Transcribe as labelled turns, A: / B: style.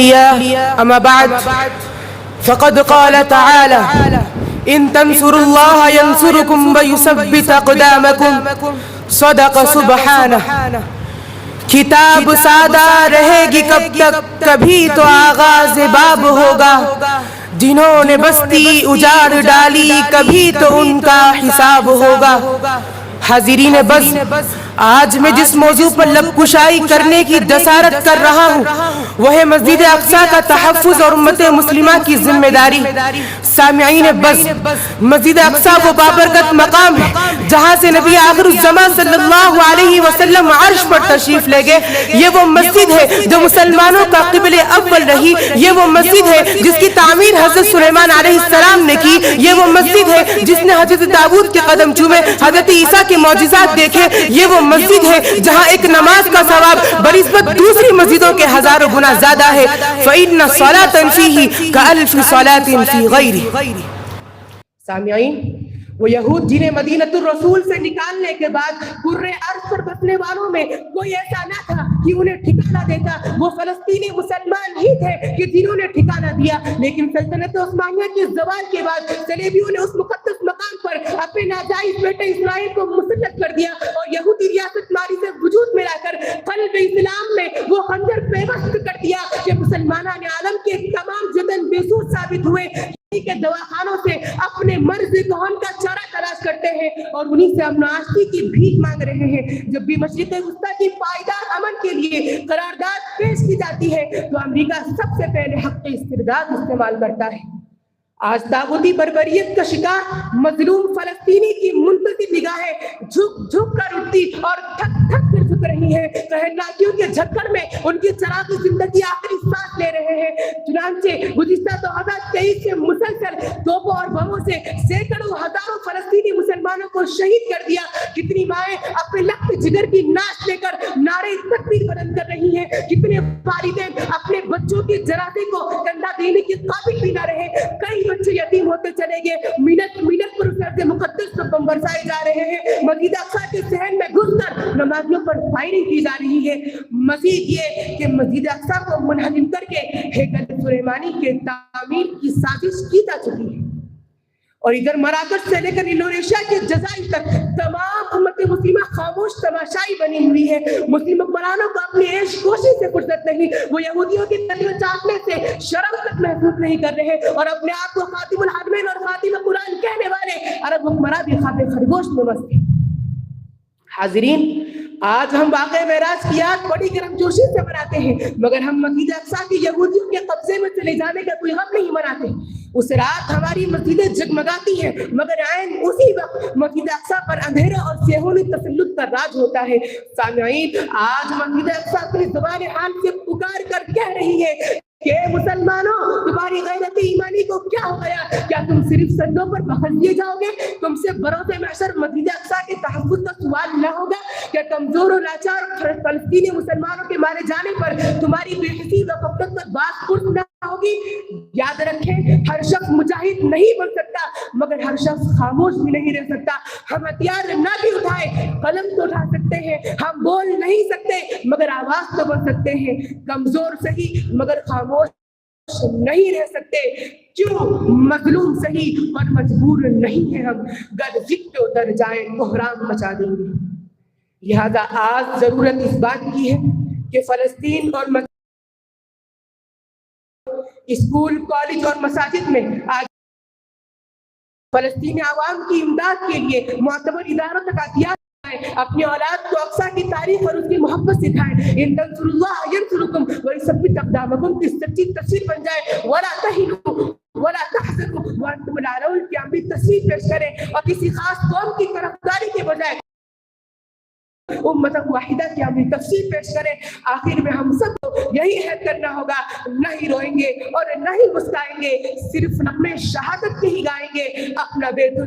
A: الأولياء أما بعد فقد قال تعالى إن تنصروا الله ينصركم ويثبت أقدامكم صدق سبحانہ. کتاب سادہ رہے گی کب تک, کبھی تو آغاز باب ہوگا. جنہوں نے بستی اجاڑ ڈالی کبھی تو ان کا حساب ہوگا. حاضرین بس, آج میں جس موضوع پر لب کشائی کرنے کی جسارت کر رہا ہوں وہ ہے مسجد اقصیٰ کا تحفظ اور امت مسلمہ کی ذمہ داری. سامعین بس, مسجد اقصیٰ وہ بابرکت مقام ہے جہاں سے نبی آخر الزمان صلی اللہ علیہ وسلم عرش پر تشریف لے گئے. یہ وہ مسجد ہے جو مسلمانوں کا قبلہ اول رہی. یہ وہ مسجد ہے جس کی تعمیر حضرت سلیمان علیہ السلام نے کی. یہ وہ مسجد ہے جس نے حضرت داؤد کے قدم چومے, حضرت عیسیٰ کے معجزات دیکھے. یہ وہ مسجد ہے جہاں ایک نماز کا ثواب بنسبت دوسری مسجدوں کے ہزاروں گنا زیادہ ہے. فَإِنَّ الصَّلَاةَ فِيهِ كَأَلْفِ صَلَاةٍ فِي غَيْرِهِ. سامعین, وہ یہود جنہیں مدینۃ الرسول سے نکالنے کے بعد قرے ارض پر بسنے والوں میں کوئی ایسا نہ تھا کہ انہیں ٹھکانہ دیتا. وہ فلسطینی مسلمان ہی تھے کہ جنہوں نے ٹھکانہ دیا. لیکن سلطنت عثمانیہ کے زوال کے بعد صلیبیوں نے اس مقدس مقام پر اپنے ناجائز بیٹے اسماعیل کو مسلط کر دیا اور یہودی ریاست ماری سے وجود میں لا کر قلب اسلام میں وہ خنجر پیوست کر دیا کہ مسلمانان عالم کے تمام جتن بے سود ثابت ہوئے. کے دواخانوں سے اپنے مرض کہن کا چارہ تلاش کرتے ہیں اور انہی سے امن و آشتی کی بھیک مانگ رہے ہیں. جب بھی مشرق وسطیٰ کی پائیدار امن کے لیے قرارداد پیش کی جاتی ہے تو امریکہ سب سے پہلے حق استرداد استعمال کرتا ہے. آج طاغوتی بربریت کا شکار مظلوم فلسطینی کی منتظر نگاہیں جھک جھک کر اٹھتی اور تھک تھک کر جھک رہی ہیں. قہرناکیوں کے جھکڑ میں ان کی چراغی زندگی آخری سانس لے رہے ہیں. چنانچہ گزشتہ 2023 سے مسلسل توپوں اور بموں سے سینکڑوں ہزاروں فلسطینی مسلمانوں کو شہید کر دیا. کتنی مائیں اپنے لخت جگر کی ناش لے کر نعرے تکبیر بلند کر رہی ہیں. کتنے والدین اپنے بچوں کے جنازے کو کندھا دینے کے قابل بھی نہ رہے. کئی بچے یتیم ہوتے چلے گئے. منٹ منٹ پر سر مقدس پر بم برسائے جا رہے ہیں. مسجد اقصیٰ کے صحن میں گھس کر نمازیوں پر فائرنگ کی جا رہی ہے. مزید یہ کہ مسجد اقصیٰ کو منہدم کر کے ہیکل سلیمانی کے تعمیر کی سازش کی جا چکی ہے. اور ادھر مراکش سے لے کر انڈونیشیا کے جزائر تک تمام امت مسلمہ خاموش تماشائی بنی ہوئی ہے. مسلم حکمرانوں کو اپنی عیش کوشی سے فرصت نہیں. وہ یہودیوں کی نسل چاٹنے سے شرم تک محسوس نہیں کر رہے اور اپنے آپ کو خاتم الحرمین اور خاتم قرآن کہنے والے عرب حکمراں بھی خواب خرگوش میں مست ہیں. حاضرین, آج ہم واقع معراج کی یاد بڑی گرم جوشی سے مناتے ہیں, مگر ہم مسجد اقصیٰ کی یہودیوں کے قبضے میں چلے جانے کا کوئی غم نہیں مناتے. اس رات ہماری مسجدیں جگمگاتی ہیں مگر عین اسی وقت مسجد اقصیٰ پر اندھیرا اور صہیونی تسلط کا راج ہوتا ہے. سامعین, آج مسجد اقصیٰ اپنی زبان حال سے پکار کر کہہ رہی ہے کہ مسلمانوں, تمہاری غیرت ایمانی کو کیا ہو گیا؟ کیا تم صرف سجدوں پر بخل دیے جاؤ گے؟ تم سے بروز محشر مسجد اقصیٰ کے تحفظ کا سوال نہ ہوگا؟ کیا کمزور اور لاچار فلسطینی مسلمانوں کے مارے جانے پر تمہاری بے حسی و غفلت پر بات پرس نہ ہوگی؟ یاد رکھیں, ہر شخص مجاہد نہیں بن سکتا مگر ہر شخص خاموش بھی نہیں رہ سکتا. ہم ہتھیار نہ بھی اٹھائے, قلم تو اٹھا سکتے ہیں. ہم بول نہیں سکتے مگر آواز تو بن سکتے ہیں. کمزور صحیح مگر خاموش نہیں رہ سکتے. کیوں مظلوم صحیح اور مجبور نہیں ہے ہم, گر ذکر و در جائیں کوہرام مچا دیں گے. لہذا آج ضرورت اس بات کی ہے کہ فلسطین اور اسکول, کالج اور مساجد میں آج فلسطینی عوام کی امداد کے لیے معتبر اداروں تک عطیات اپنی اولاد کو اقصیٰ کی تاریخ اور اس کی محبت سکھائیں. ان تنصروا اللہ ینصرکم ویثبت اقدامکم کی سچی تصویر بن جائے. ولا تہنوا ولا تحزنوا وانتم الاعلون کی عملی تصویر پیش کریں اور کسی خاص قوم کی طرفداری کے بجائے امت واحدہ کی عملی تفسیر پیش کریں. آخر میں ہم سب کو یہی عہد کرنا ہوگا, نہ ہی روئیں گے اور نہ ہی مسکرائیں گے, صرف نغمے شہادت کے ہی گائیں گے. اپنا بیت